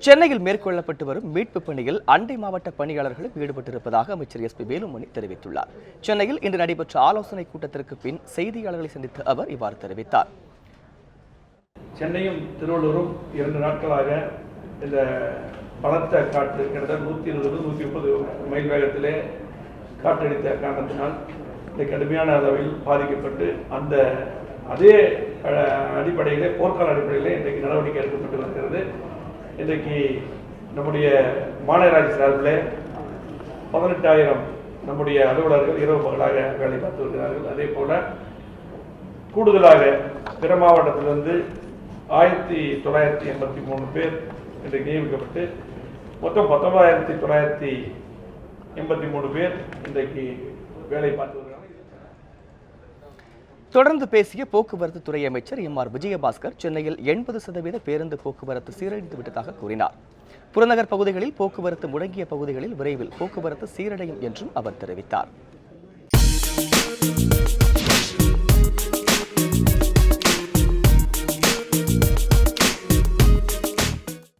சென்னையில் மேற்கொள்ளப்பட்டு வரும் மீட்பு பணியில் அண்டை மாவட்ட பணியாளர்களும் ஈடுபட்டிருப்பதாக அமைச்சர் எஸ் பி வேலுமணி தெரிவித்துள்ளார். சென்னையில் இன்று நடைபெற்ற ஆலோசனைக் கூட்டத்திற்கு பின் செய்தியாளர்களை சந்தித்த அவர் இவ்வாறு தெரிவித்தார். சென்னையும் திருவள்ளூரும் 2 நாட்களாக இந்த பலத்த காற்று கிட்டத்தட்ட 120-130 மைல் வேகத்திலே காற்றடித்த காரணத்தினால் இந்த கடுமையான அளவில் பாதிக்கப்பட்டு அதே அடிப்படையிலே போர்க்கால அடிப்படையிலே இன்றைக்கு நடவடிக்கை எடுக்கப்பட்டு வருகிறது. இன்றைக்கு நம்முடைய மாநகராட்சி சார்பில் 18,000 நம்முடைய அலுவலர்கள் இரவு பகலாக வேலை பார்த்து வருகிறார்கள். அதே போல கூடுதலாக பிற மாவட்டத்திலிருந்து 1983 பேர் இன்றைக்கு நியமிக்கப்பட்டு மொத்தம் 19,983 பேர் இன்றைக்கு வேலை பார்த்து வருகிறார்கள். தொடர்ந்து பேசிய போக்குவரத்து துறை அமைச்சர் எம்.ஆர். விஜயபாஸ்கர் சென்னையில் 80% பேருந்து போக்குவரத்து சீரழிந்து விட்டதாக கூறினார். புறநகர் பகுதிகளில் போக்குவரத்து முடங்கிய பகுதிகளில் விரைவில் போக்குவரத்து சீரடையும் என்றும் அவர் தெரிவித்தார்.